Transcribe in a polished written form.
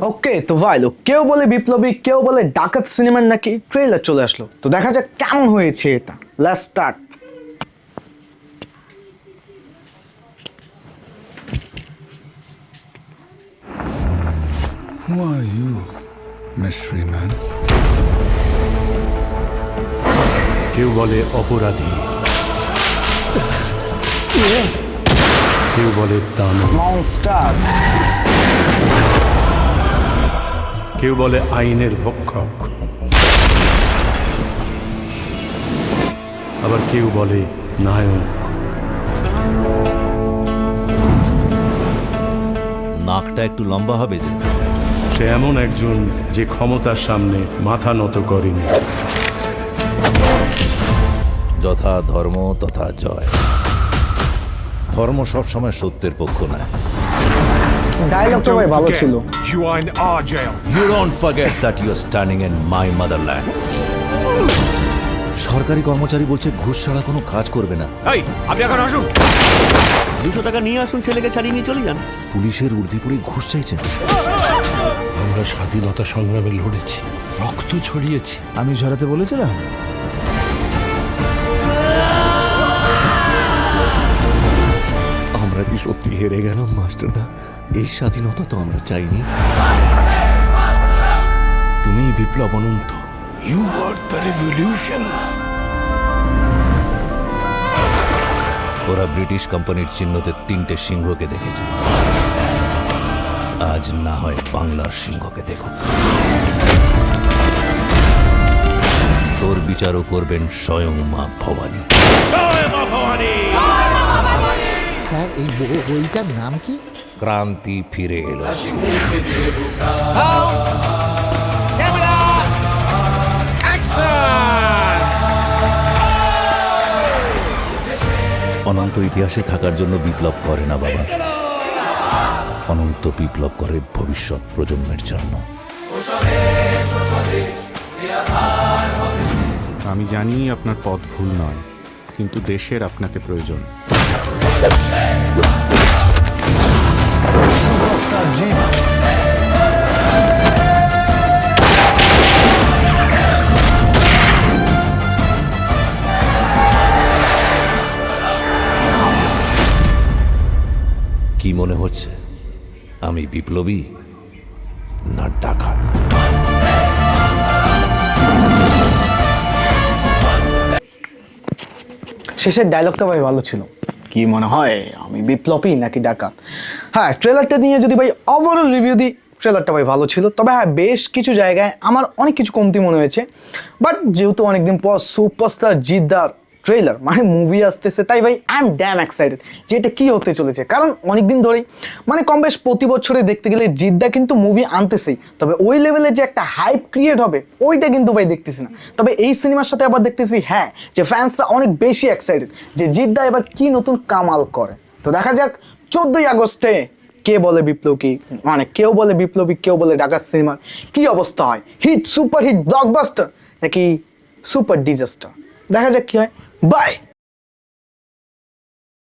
ওকে তো ভাই লোক কেউ বলে বিপ্লবী কেউ বলে ডাকাত সিনেমার নাকি ট্রেলার চলে আসলো, তো দেখা যাক কেমন হয়েছে এটা। Let's start. Who are you, mystery man? কেউ বলে অপরাধী, কেউ বলে দানব, মনস্টার, কেউ বলে আইনের ভক্ষক, আবার কেউ বলে নায়ক। নাকটা একটু লম্বা হবে যে। সে এমন একজন যে ক্ষমতার সামনে মাথা নত করেনি। যথা ধর্ম তথা জয়। ধর্ম সবসময় সত্যের পক্ষ নেয়। ডায়লগটা ভাই ভালো ছিল। You are in our jail. You don't forget that you are standing in my motherland. সরকারি কর্মচারী বলছে ঘুষ ছাড়া কোনো কাজ করবে না। এই, আপনি এখন আসুন। 200 টাকা নিয়ে আসুন, ছেলেকে ছাড়িয়ে নিয়ে চলে যান। পুলিশের উর্দি পড়ে ঘুষ চাইছেন। আমরা স্বাধীনতা সংগ্রামে লড়েছি, রক্ত ছড়িয়েছি। আমি ঝরাতে বলেছিলাম। আমরা কি সত্যি হেরে গেলাম মাস্টারদা? এই স্বাধীনতা তো আমরা চাইনি। তুমি বিপ্লব অনন্ত। You are the revolution. ওরা ব্রিটিশ কোম্পানির চিহ্নতে 3টে সিংহকে দেখেছে। আজ না হয় বাংলার সিংহকে দেখো। তোর বিচারও করবেন স্বয়ং মা ভবানী। স্যার এই বইটার নাম কি? ক্রান্তি ফিরে এলো। অনন্ত ইতিহাসে থাকার জন্য বিপ্লব করে না বাবা, অনন্ত বিপ্লব করে ভবিষ্যৎ প্রজন্মের জন্য। আমি জানি আপনার পথ ভুল নয়, কিন্তু দেশের আপনাকে প্রয়োজন। সুপারস্টার জিৎ। কি মনে হচ্ছে আমি বিপ্লবী না ডাকাত? শেষের ডায়লগটা ভাই ভালো ছিল। কি মনে হয় আমি বিপ্লবী নাকি ডাকাত? হ্যাঁ, ট্রেলারটা নিয়ে যদি ভাই ওভারঅল রিভিউ দিই, ট্রেলারটা ভাই ভালো ছিল। তবে হ্যাঁ, বেশ কিছু জায়গায় আমার অনেক কিছু কমতি মনে হয়েছে। বাট যেহেতু অনেকদিন পর সুপারস্টার জিদ্দার ট্রেলার মানে মুভি আসতেছে, তাই ভাই আই এম ড্যাম এক্সাইটেড যে এটা কী হতে চলেছে। কারণ অনেকদিন ধরেই মানে কম বেশ প্রতি বছরে দেখতে গেলে জিদ্দা কিন্তু মুভি আনতেছেই, তবে ওই লেভেলে যে একটা হাইপ ক্রিয়েট হবে ওইটা কিন্তু ভাই দেখতেছি না। তবে এই সিনেমার সাথে আবার দেখতেছি হ্যাঁ যে ফ্যান্সরা অনেক বেশি এক্সাইটেড যে জিদ্দা এবার কি নতুন কামাল করে। তো দেখা যাক 14ই আগস্টে কে বলে বিপ্লবী, মানে কেউ বলে বিপ্লবী কেউ বলে ডাকাত সিনেমার কি অবস্থা হয়। হিট সুপার হিট ব্লকবাস্টার নাকি সুপার ডিজাস্টার, দেখা যাক কি হয়। বাই।